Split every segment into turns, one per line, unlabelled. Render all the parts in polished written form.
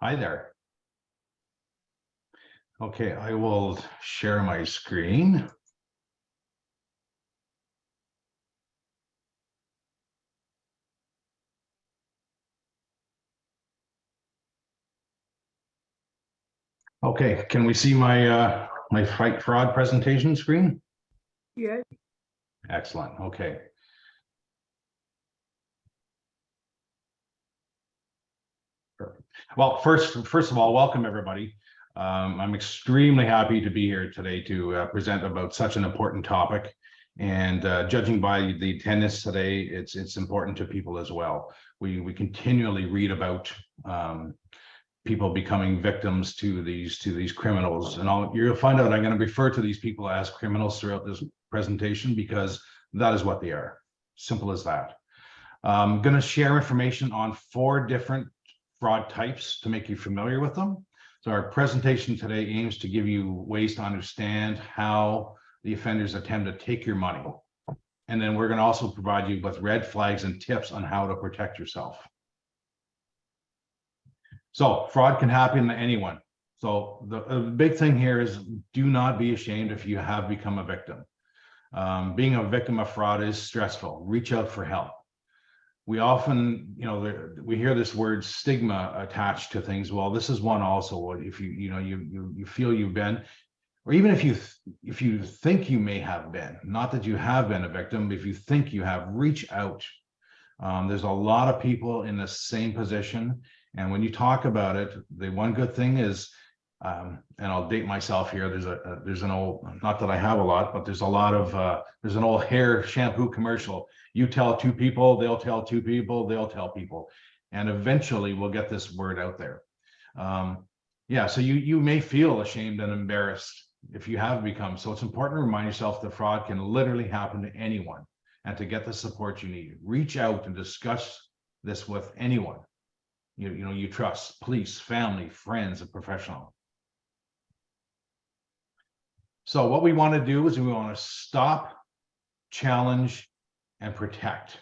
Hi there. Okay, I will share my screen. Okay, can we see my fight fraud presentation screen?
Yeah.
Excellent. Okay. Perfect. Well, first of all, welcome everybody. I'm extremely happy to be here today to present about such an important topic. And judging by the attendance today, it's important to people as well. We continually read about people becoming victims to these criminals, and you'll find out I'm going to refer to these people as criminals throughout this presentation because that is what they are. Simple as that. I'm going to share information on 4 different fraud types to make you familiar with them. So our presentation today aims to give you ways to understand how the offenders attempt to take your money. And then we're going to also provide you with red flags and tips on how to protect yourself. So fraud can happen to anyone. So the big thing here is do not be ashamed if you have become a victim. Being a victim of fraud is stressful. Reach out for help. We often, we hear this word stigma attached to things. Well, this is one also. If you feel you've been, or even if you think you may have been, not that you have been a victim, but if you think you have, reach out. There's a lot of people in the same position. And when you talk about it, the one good thing is, and I'll date myself here. There's an old, not that I have a lot, but there's an old hair shampoo commercial. You tell 2 people, they'll tell 2 people, they'll tell people, and eventually we'll get this word out there. Yeah, so you may feel ashamed and embarrassed if you have become. So it's important to remind yourself that fraud can literally happen to anyone, and to get the support you need, reach out and discuss this with anyone you trust: police, family, friends, a professional. So what we want to do is we want to stop, challenge, and protect.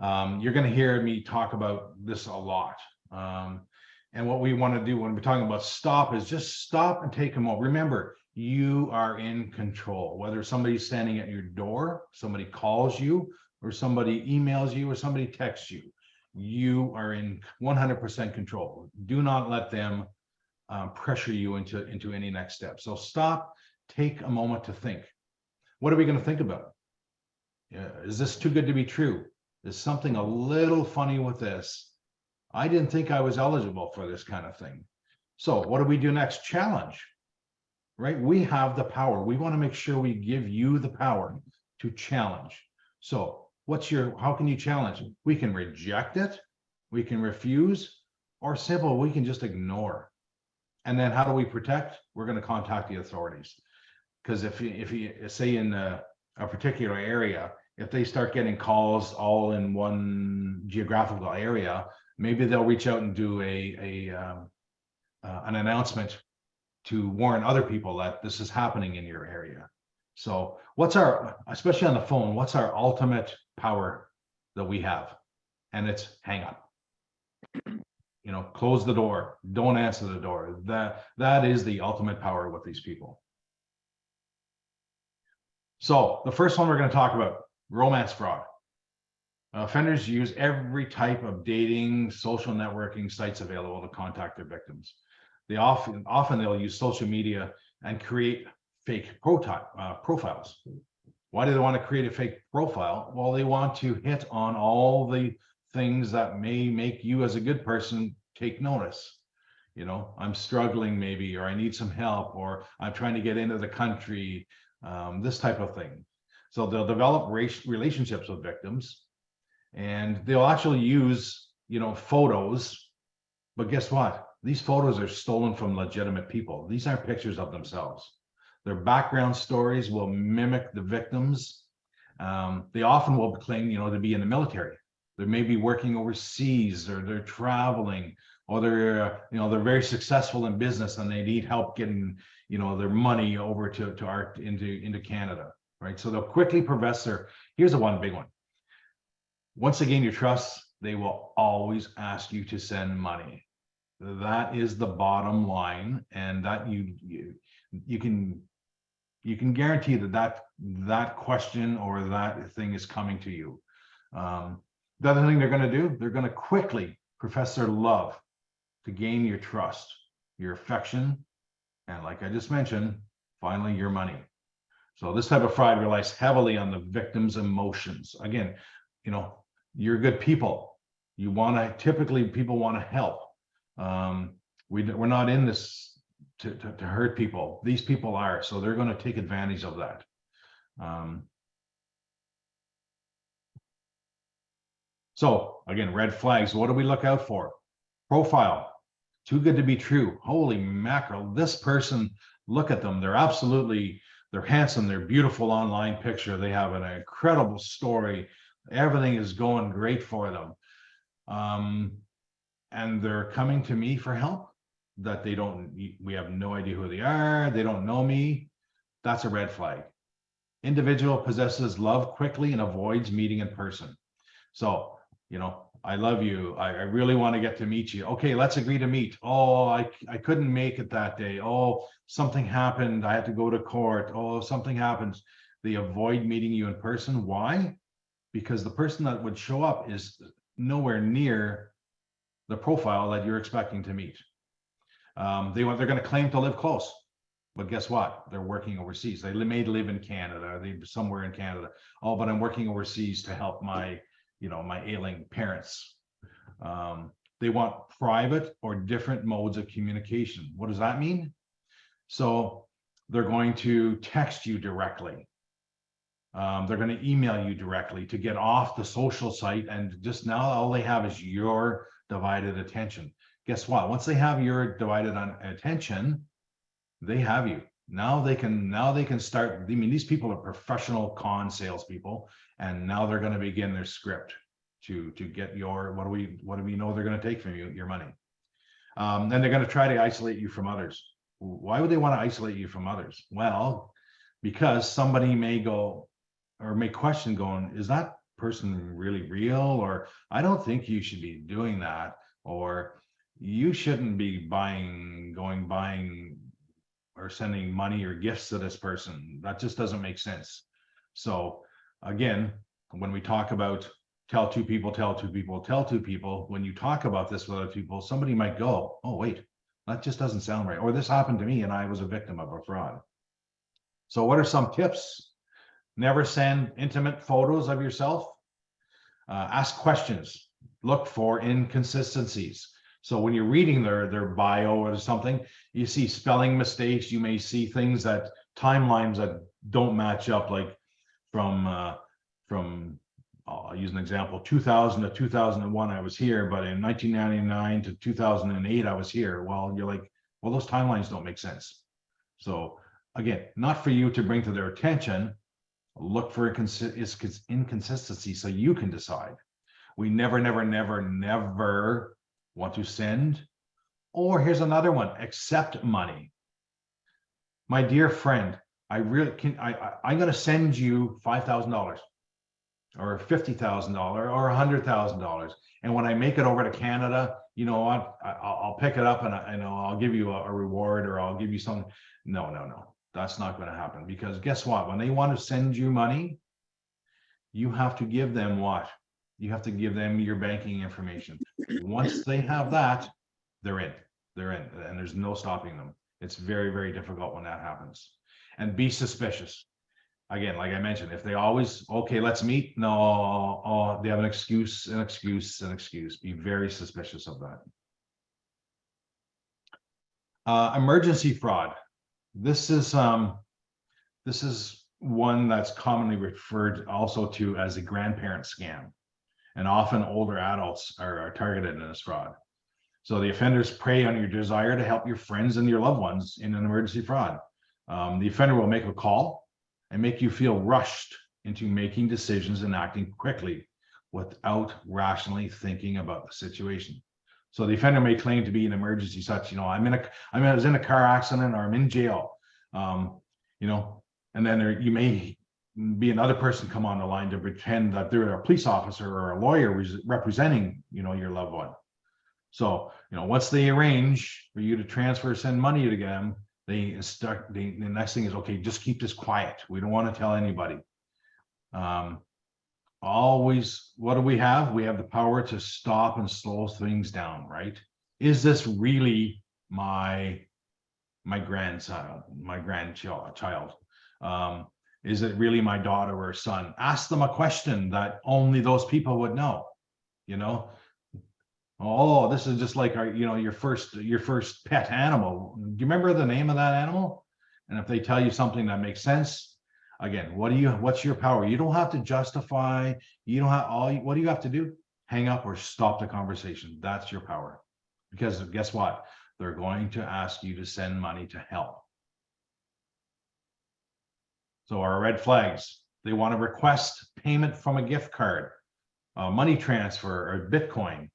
You're going to hear me talk about this a lot. And what we want to do when we're talking about stop is just stop and take a moment. Remember, you are in control. Whether somebody's standing at your door, somebody calls you, or somebody emails you, or somebody texts you, you are in 100% control. Do not let them pressure you into any next step. So stop, take a moment to think. What are we going to think about? Is this too good to be true? There's something a little funny with this. I didn't think I was eligible for this kind of thing. So what do we do next? Challenge, right? We have the power. We want to make sure we give you the power to challenge. So how can you challenge? We can reject it, we can refuse, or simple, we can just ignore. And then how do we protect? We're going to contact the authorities. Because if you say in a particular area, if they start getting calls all in one geographical area, maybe they'll reach out and do an announcement to warn other people that this is happening in your area. So especially on the phone, what's our ultimate power that we have? And it's hang up. Close the door, don't answer the door. That is the ultimate power with these people. So the first one we're going to talk about, romance fraud. Offenders use every type of dating, social networking sites available to contact their victims. They often they'll use social media and create fake profiles. Why do they want to create a fake profile? Well, they want to hit on all the things that may make you as a good person take notice. I'm struggling maybe, or I need some help, or I'm trying to get into the country, this type of thing. So they'll develop relationships with victims, and they'll actually use, photos. But guess what? These photos are stolen from legitimate people. These aren't pictures of themselves. Their background stories will mimic the victims. They often will claim, to be in the military. They may be working overseas, or they're traveling, or they're very successful in business and they need help getting, their money over into Canada, right? So they'll quickly profess here's the one big one. Once they gain your trust, they will always ask you to send money. That is the bottom line, and that you can guarantee that question or that thing is coming to you. The other thing they're going to do, they're going to quickly profess their love to gain your trust, your affection, and like I just mentioned, finally your money. So this type of fraud relies heavily on the victim's emotions. Again, you're good people. You want to, typically people want to help. We're not in this to hurt people. These people are, so they're going to take advantage of that. So again, red flags, what do we look out for? Profile, too good to be true. Holy mackerel, this person, look at them. They're handsome, they're beautiful online picture. They have an incredible story. Everything is going great for them. And they're coming to me for help that we have no idea who they are. They don't know me. That's a red flag. Individual possesses love quickly and avoids meeting in person. So, I love you. I really want to get to meet you. Okay, let's agree to meet. Oh, I couldn't make it that day. Oh, something happened. I had to go to court. Oh, something happens. They avoid meeting you in person. Why? Because the person that would show up is nowhere near the profile that you're expecting to meet. They're going to claim to live close, but guess what? They're working overseas. They may live in Canada. They're somewhere in Canada. Oh, but I'm working overseas to help my ailing parents. They want private or different modes of communication. What does that mean? So they're going to text you directly. They're going to email you directly to get off the social site, and just now all they have is your divided attention. Guess what? Once they have your divided attention, they have you. Now they can start. I mean, these people are professional con salespeople, and now they're going to begin their script to get your what do we know they're going to take from you? Your money. And they're going to try to isolate you from others. Why would they want to isolate you from others? Well, because somebody may go or may question going, is that person really real? Or I don't think you should be doing that. Or you shouldn't be buying or sending money or gifts to this person. That just doesn't make sense. So again, when we talk about tell two people, when you talk about this with other people, somebody might go, oh, wait, that just doesn't sound right. Or this happened to me and I was a victim of a fraud. So what are some tips? Never send intimate photos of yourself. Ask questions. Look for inconsistencies. So when you're reading their bio or something, you see spelling mistakes. You may see things that timelines that don't match up, like from I'll use an example, 2000 to 2001, I was here, but in 1999 to 2008, I was here. Well, you're like, well, those timelines don't make sense. So again, not for you to bring to their attention. Look for inconsistency so you can decide. We never want to send. Or here's another one, accept money. My dear friend, I'm going to send you $5,000 or $50,000 or $100,000. And when I make it over to Canada, you know what, I'll pick it up and I'll give you a reward, or I'll give you something. No. That's not going to happen, because guess what? When they want to send you money, you have to give them what? You have to give them your banking information. Once they have that, they're in, and there's no stopping them. It's very, very difficult when that happens. And be suspicious. Again, like I mentioned, if they always, okay, let's meet. No, oh, they have an excuse. Be very suspicious of that. Emergency fraud. This is one that's commonly referred also to as a grandparent scam, and often older adults are targeted in this fraud. So the offenders prey on your desire to help your friends and your loved ones in an emergency fraud. The offender will make a call and make you feel rushed into making decisions and acting quickly without rationally thinking about the situation. So the offender may claim to be an emergency, such, I was in a car accident, or I'm in jail, and then you may be another person come on the line to pretend that they're a police officer or a lawyer representing, your loved one. So, once they arrange for you to transfer, send money to them, the next thing is, okay, just keep this quiet. We don't want to tell anybody. Always, what do we have? We have the power to stop and slow things down, right? Is this really my grandchild? Is it really my daughter or son? Ask them a question that only those people would know. Oh, this is just like your first pet animal. Do you remember the name of that animal? And if they tell you something that makes sense, again, what's your power? You don't have to justify. You don't have what do you have to do? Hang up or stop the conversation. That's your power. Because guess what? They're going to ask you to send money to help. So our red flags, they want to request payment from a gift card, money transfer, or Bitcoin.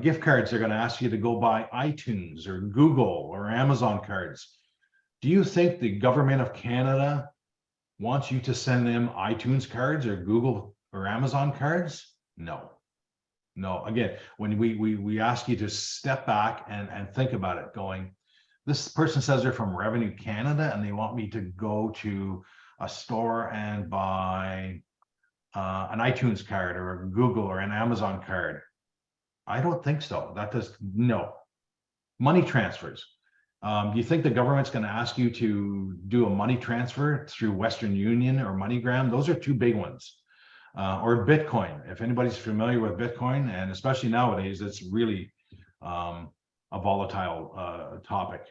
Gift cards are going to ask you to go buy iTunes or Google or Amazon cards. Do you think the government of Canada wants you to send them iTunes cards or Google or Amazon cards? No. Again, when we ask you to step back and think about it, going, this person says they're from Revenue Canada and they want me to go to a store and buy an iTunes card or a Google or an Amazon card. I don't think so. No. Money transfers. Do you think the government's going to ask you to do a money transfer through Western Union or MoneyGram? Those are two big ones. Or Bitcoin. If anybody's familiar with Bitcoin, and especially nowadays, it's really a volatile topic.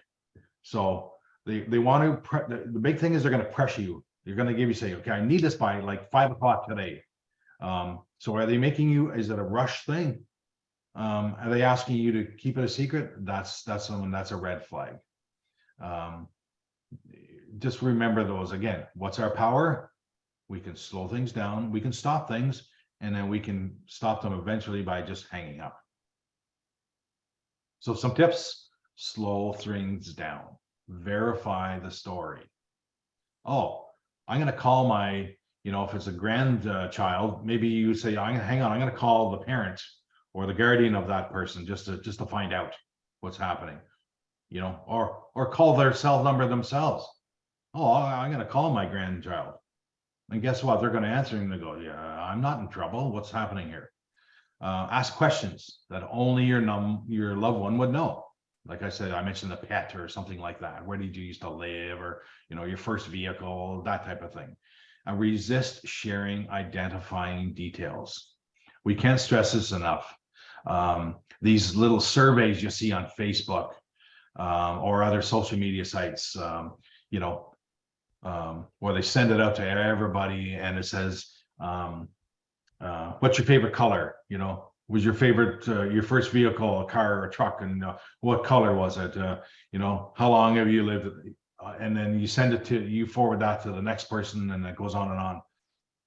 So they want to, the big thing is they're going to pressure you. They're going to give you, say, okay, I need this by like 5 o'clock today. So are they making you, is it a rush thing? Are they asking you to keep it a secret? That's a red flag. Just remember those. Again, what's our power? We can slow things down, we can stop things, and then we can stop them eventually by just hanging up. So some tips: slow things down, verify the story. Oh, I'm going to call my, if it's a grandchild, maybe you say, hang on, I'm going to call the parent or the guardian of that person just to find out what's happening, or call their cell number themselves. Oh, I'm going to call my grandchild. And guess what? They're going to answer and they go, yeah, I'm not in trouble. What's happening here? Ask questions that only your loved one would know. Like I said, I mentioned the pet or something like that. Where did you used to live, or your first vehicle, that type of thing. And resist sharing identifying details. We can't stress this enough. These little surveys you see on Facebook or other social media sites, where they send it out to everybody and it says, what's your favorite color? Was your favorite, your first vehicle, a car or a truck, and what color was it? How long have you lived? And then you forward that to the next person, and it goes on and on.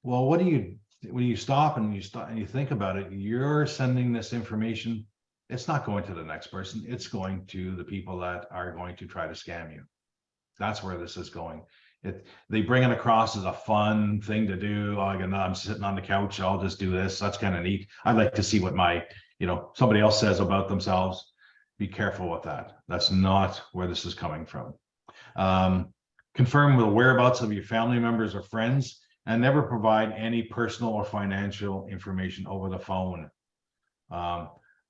Well, when you stop and you think about it, you're sending this information. It's not going to the next person. It's going to the people that are going to try to scam you. That's where this is going. They bring it across as a fun thing to do. Oh, I'm sitting on the couch, I'll just do this. That's kind of neat. I'd like to see what somebody else says about themselves. Be careful with that. That's not where this is coming from. Confirm the whereabouts of your family members or friends, and never provide any personal or financial information over the phone.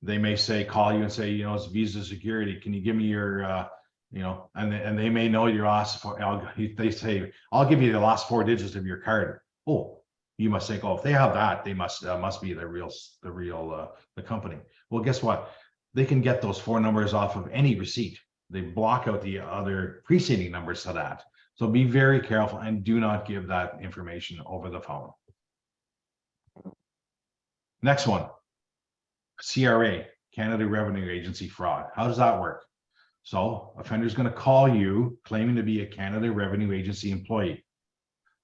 They may call you and say, it's Visa security. Can you give me your and they may know your last four. They say, I'll give you the last 4 digits of your card. Oh, you must think, if they have that, they must be the company. Well, guess what? They can get those 4 numbers off of any receipt. They block out the other preceding numbers to that. So be very careful and do not give that information over the phone. Next one, CRA, Canada Revenue Agency fraud. How does that work? So offender's going to call you claiming to be a Canada Revenue Agency employee.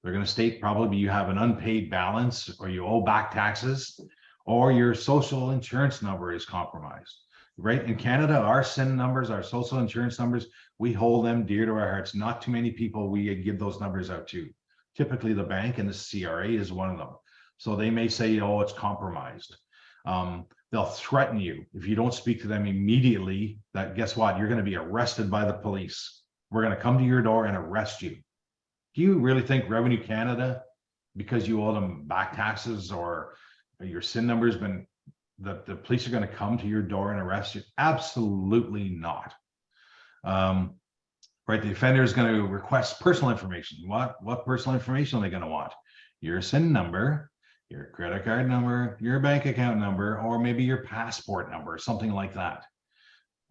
They're going to state probably you have an unpaid balance, or you owe back taxes, or your social insurance number is compromised. Right? In Canada, our SIN numbers, our social insurance numbers, we hold them dear to our hearts. Not too many people we give those numbers out to. Typically the bank and the CRA is one of them. So they may say, it's compromised. They'll threaten you if you don't speak to them immediately. That guess what? You're going to be arrested by the police. We're going to come to your door and arrest you. Do you really think Revenue Canada, because you owe them back taxes or your SIN number has been, that the police are going to come to your door and arrest you? Absolutely not. Right, the offender is going to request personal information. What personal information are they going to want? Your SIN number, your credit card number, your bank account number, or maybe your passport number, something like that.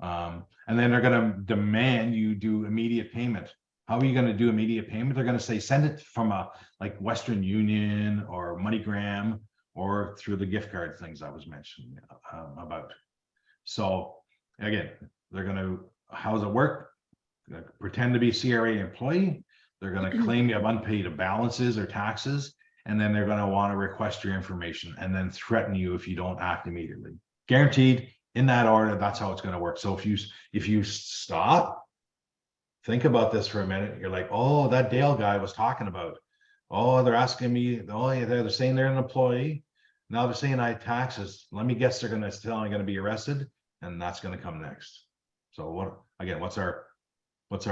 And then they're going to demand you do immediate payment. How are you going to do immediate payment? They're going to say, send it from like Western Union or MoneyGram, or through the gift card things I was mentioning about. So again, they're going to, how does it work? Pretend to be CRA employee. They're going to claim you have unpaid balances or taxes, and then they're going to want to request your information and then threaten you if you don't act immediately. Guaranteed, in that order. That's how it's going to work. So if you stop, think about this for a minute. You're like, oh, that Dale guy was talking about. Oh, they're asking me. Oh, yeah, they're saying they're an employee. Now they're saying I have taxes. Let me guess, they're going to tell I'm going to be arrested, and that's going to come next. So what? Again, what's our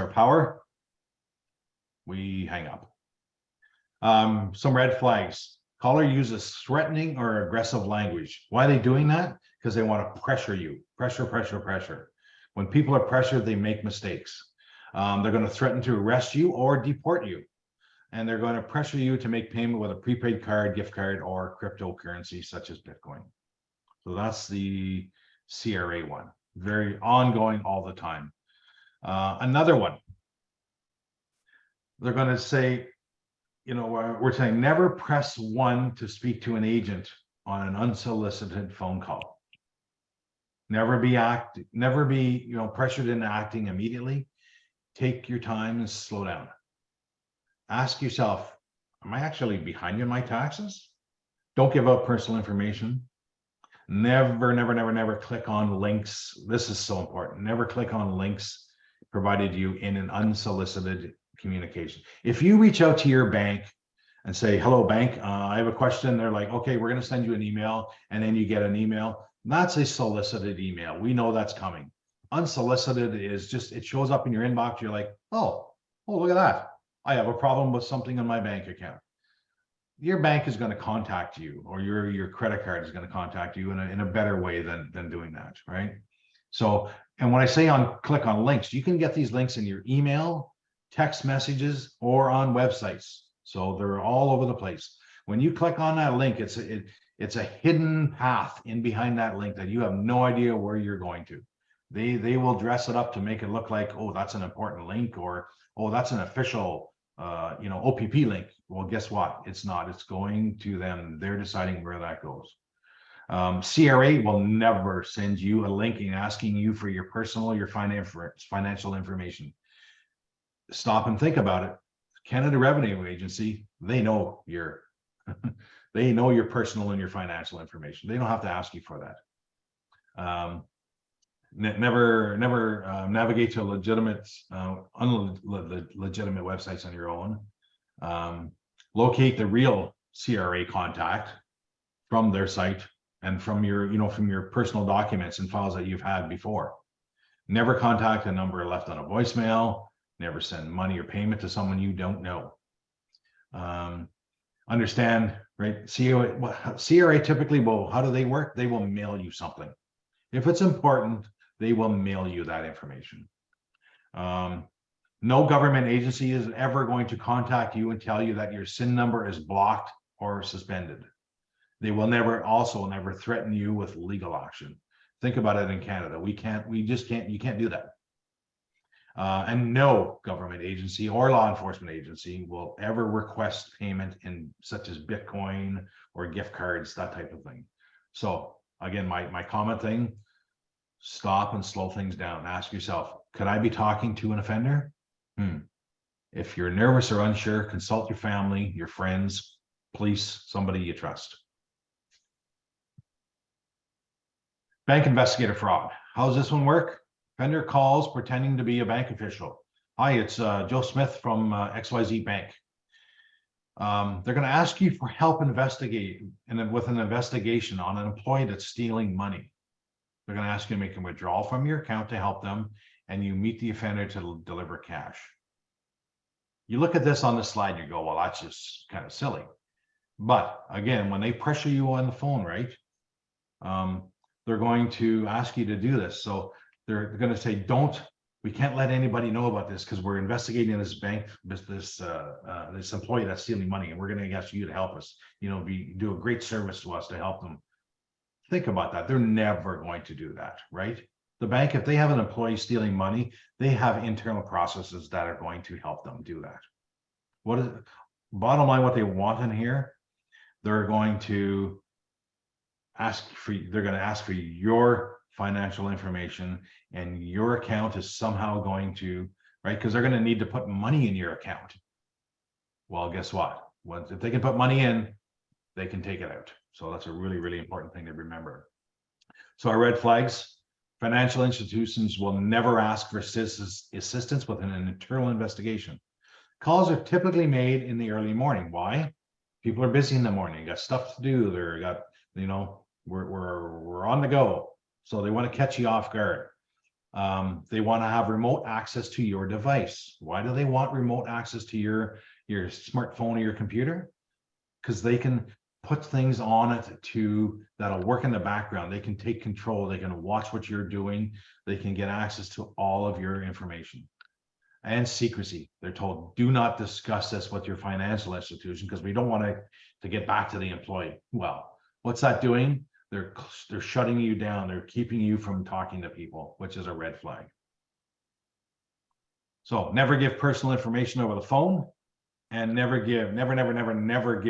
power? We hang up. Some red flags. Caller uses threatening or aggressive language. Why are they doing that? Because they want to pressure you. Pressure. When people are pressured, they make mistakes. They're going to threaten to arrest you or deport you. And they're going to pressure you to make payment with a prepaid card, gift card, or cryptocurrency such as Bitcoin. So that's the CRA one. Very ongoing all the time. Another one. They're going to say, you know, we're saying never press 1 to speak to an agent on an unsolicited phone call. Never be pressured into acting immediately. Take your time and slow down. Ask yourself, am I actually behind in my taxes? Don't give out personal information. Never click on links. This is so important. Never click on links provided you in an unsolicited communication. If you reach out to your bank and say, hello bank, I have a question. They're like, okay, we're going to send you an email. And then you get an email. That's a solicited email. We know that's coming. Unsolicited is just, it shows up in your inbox. You're like, oh, look at that. I have a problem with something in my bank account. Your bank is going to contact you, or your credit card is going to contact you in a better way than doing that, right? So, and when I say click on links, you can get these links in your email, text messages, or on websites. So they're all over the place. When you click on that link, it's a hidden path in behind that link that you have no idea where you're going to. They will dress it up to make it look like, oh, that's an important link, or oh, that's an official OPP link. Well, guess what? It's not. It's going to them. They're deciding where that goes. CRA will never send you a link asking you for your personal, your financial information. Stop and think about it. Canada Revenue Agency, they know your personal and your financial information. They don't have to ask you for that. Never navigate to legitimate, legitimate websites on your own. Locate the real CRA contact from their site and from your personal documents and files that you've had before. Never contact a number left on a voicemail. Never send money or payment to someone you don't know. Understand, right? CRA typically will, how do they work? They will mail you something. If it's important, they will mail you that information. No government agency is ever going to contact you and tell you that your SIN number is blocked or suspended. They will never threaten you with legal action. Think about it in Canada. You can't do that. And no government agency or law enforcement agency will ever request payment in such as Bitcoin or gift cards, that type of thing. So again, my comment thing, stop and slow things down. Ask yourself, could I be talking to an offender? If you're nervous or unsure, consult your family, your friends, police, somebody you trust. Bank investigator fraud. How does this one work? Offender calls pretending to be a bank official. Hi, it's Joe Smith from XYZ Bank. They're going to ask you for help with an investigation on an employee that's stealing money. They're going to ask you to make a withdrawal from your account to help them, and you meet the offender to deliver cash. You look at this on the slide, you go, well, that's just kind of silly. But again, when they pressure you on the phone, right, they're going to ask you to do this. So they're going to say, we can't let anybody know about this because we're investigating this bank, this employee that's stealing money, and we're going to ask you to help us, do a great service to us to help them. Think about that. They're never going to do that, right? The bank, if they have an employee stealing money, they have internal processes that are going to help them do that. Bottom line, what they want in here, they're going to ask for your financial information, and your account is somehow going to, right? Because they're going to need to put money in your account. Well, guess what? If they can put money in, they can take it out. So that's a really, really important thing to remember. So our red flags: financial institutions will never ask for assistance with an internal investigation. Calls are typically made in the early morning. Why? People are busy in the morning, got stuff to do. They're got, we're on the go. So they want to catch you off guard. They want to have remote access to your device. Why do they want remote access to your smartphone or your computer? Because they can put things on it that'll work in the background. They can take control. They can watch what you're doing. They can get access to all of your information. And secrecy. They're told, do not discuss this with your financial institution because we don't want to get back to the employee. Well, what's that doing? They're shutting you down. They're keeping you from talking to people, which is a red flag. So never give personal information over the phone, and never give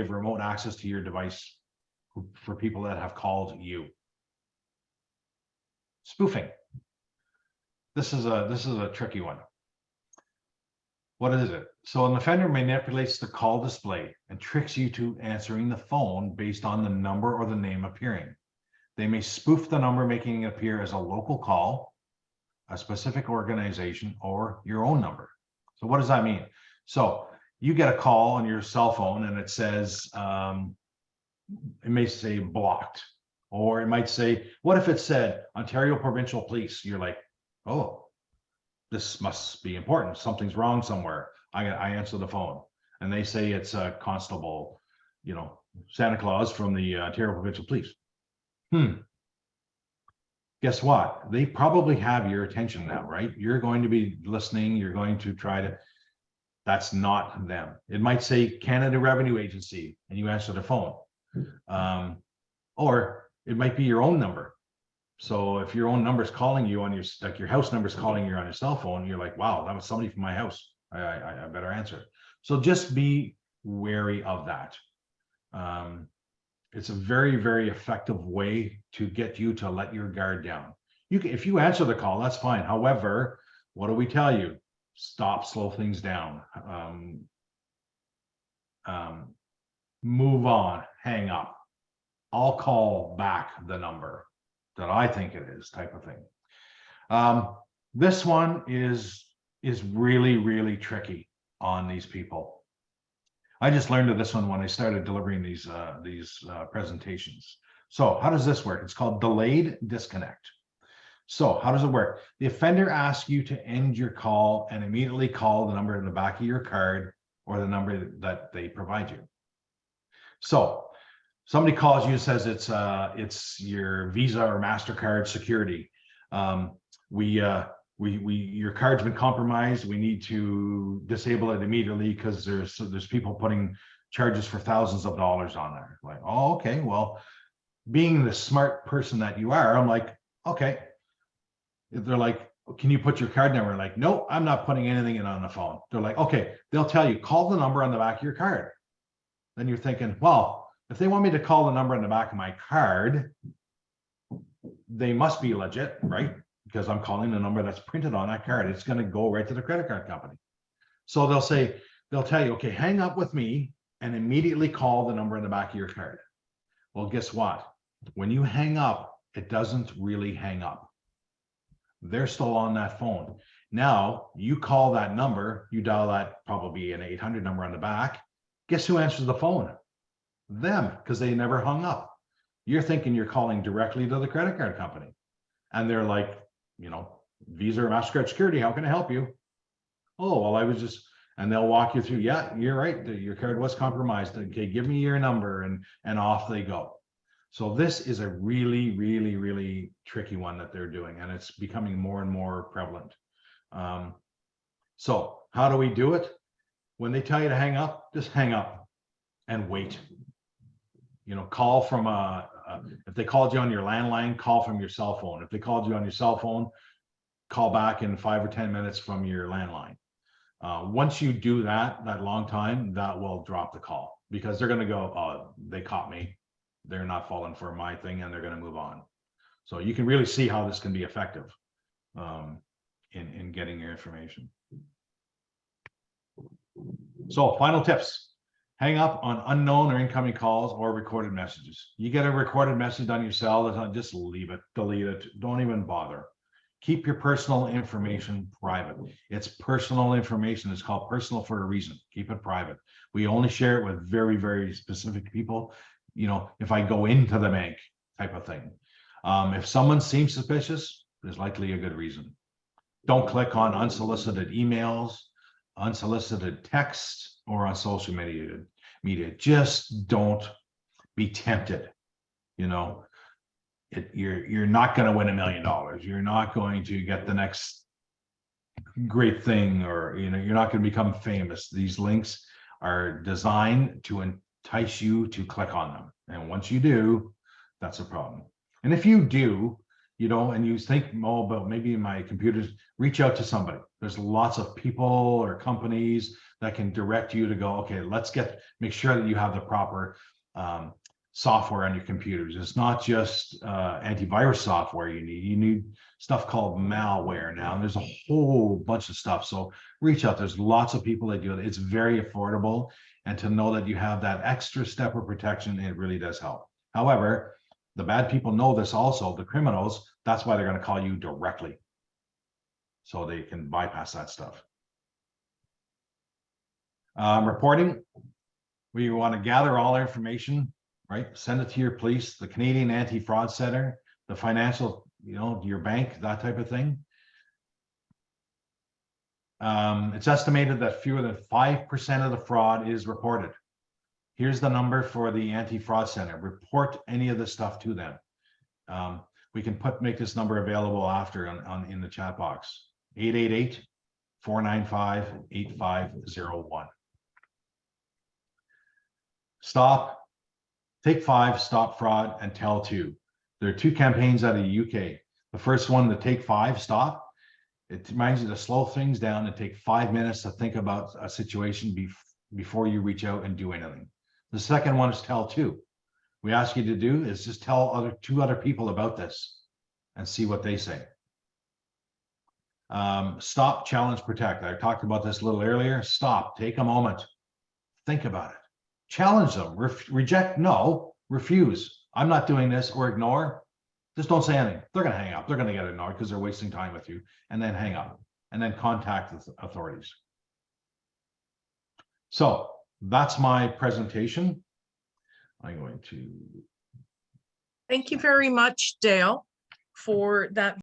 remote access to your device for people that have called you. Spoofing. This is a tricky one. What is it? So an offender manipulates the call display and tricks you to answering the phone based on the number or the name appearing. They may spoof the number, making it appear as a local call, a specific organization, or your own number. So what does that mean? So you get a call on your cell phone and it says, it may say blocked, or it might say, what if it said Ontario Provincial Police? You're like, oh, this must be important. Something's wrong somewhere. I answer the phone and they say it's a constable, Santa Claus from the Ontario Provincial Police. Guess what? They probably have your attention now, right? You're going to be listening. You're going to try to, that's not them. It might say Canada Revenue Agency and you answer the phone. Or it might be your own number. So if your own number is calling you on your house number is calling you on your cell phone, you're like, wow, that was somebody from my house. I better answer. So just be wary of that. It's a very, very effective way to get you to let your guard down. If you answer the call, that's fine. However, what do we tell you? Stop, slow things down. Move on, hang up. I'll call back the number that I think it is, type of thing. This one is really, really tricky on these people. I just learned of this one when I started delivering these presentations. So how does this work? It's called delayed disconnect. So how does it work? The offender asks you to end your call and immediately call the number in the back of your card or the number that they provide you. So somebody calls you and says it's your Visa or MasterCard security. Your card's been compromised. We need to disable it immediately because there's people putting charges for thousands of dollars on there. Like, oh, okay. Well, being the smart person that you are, I'm like, okay. They're like, can you put your card number? Like, no, I'm not putting anything in on the phone. They're like, okay. They'll tell you, call the number on the back of your card. Then you're thinking, well, if they want me to call the number on the back of my card, they must be legit, right? Because I'm calling the number that's printed on that card. It's going to go right to the credit card company. So they'll tell you, okay, hang up with me and immediately call the number in the back of your card. Well, guess what? When you hang up, it doesn't really hang up. They're still on that phone. Now you call that number, you dial that probably an 800 number on the back. Guess who answers the phone? Them, because they never hung up. You're thinking you're calling directly to the credit card company. and they're like, you know, Visa or MasterCard security, how can I help you? Oh, well, I was just, and they'll walk you through, yeah, you're right, your card was compromised. Okay, give me your number, and off they go. So this is a really, really, really tricky one that they're doing, and it's becoming more and more prevalent. So how do we do it? When they tell you to hang up, just hang up and wait. You know, call from if they called you on your landline, call from your cell phone. If they called you on your cell phone, call back in 5 or 10 minutes from your landline. Once you do that long time, that will drop the call, because they're going to go, oh, they caught me. They're not falling for my thing, and they're going to move on. So you can really see how this can be effective in getting your information. So final tips: hang up on unknown or incoming calls or recorded messages. You get a recorded message on your cell, just leave it, delete it, don't even bother. Keep your personal information private. It's personal information. It's called personal for a reason. Keep it private. We only share it with very, very specific people. You know, if I go into the bank type of thing. If someone seems suspicious, there's likely a good reason. Don't click on unsolicited emails, unsolicited text, or on social media. Just don't be tempted. You know, you're not going to win $1 million. You're not going to get the next great thing, or you know, you're not going to become famous. These links are designed to entice you to click on them, and once you do, that's a problem. And if you do, you know, and you think, oh, but maybe my computers, reach out to somebody. There's lots of people or companies that can direct you to go, okay, let's make sure that you have the proper software on your computers. It's not just antivirus software you need stuff called malware now, and there's a whole bunch of stuff. So reach out. There's lots of people that do it. It's very affordable, and to know that you have that extra step of protection, it really does help. However, the bad people know this also, the criminals. That's why they're going to call you directly, so they can bypass that stuff. Reporting, we want to gather all information, right? Send it to your police, the Canadian Anti-Fraud Center, the financial, you know, your bank, that type of thing. It's estimated that fewer than 5% of the fraud is reported. Here's the number for the Anti-Fraud Center. Report any of this stuff to them. We can make this number available after in the chat box. 888-495-8501. Stop, Take 5, Stop Fraud, and Tell 2. There are 2 campaigns out of the UK. The first one, the Take 5, Stop. It reminds you to slow things down and take 5 minutes to think about a situation before you reach out and do anything. The second one is Tell 2. We ask you to do is just tell 2 other people about this and see what they say. Stop, Challenge, Protect. I talked about this a little earlier. Stop, take a moment, think about it. Challenge them, reject, no, refuse. I'm not doing this, or ignore. Just don't say anything. They're going to hang up. They're going to get ignored because they're wasting time with you, and then hang up, and then contact the authorities. So that's my presentation. I'm going to.
Thank you very much, Dale, for that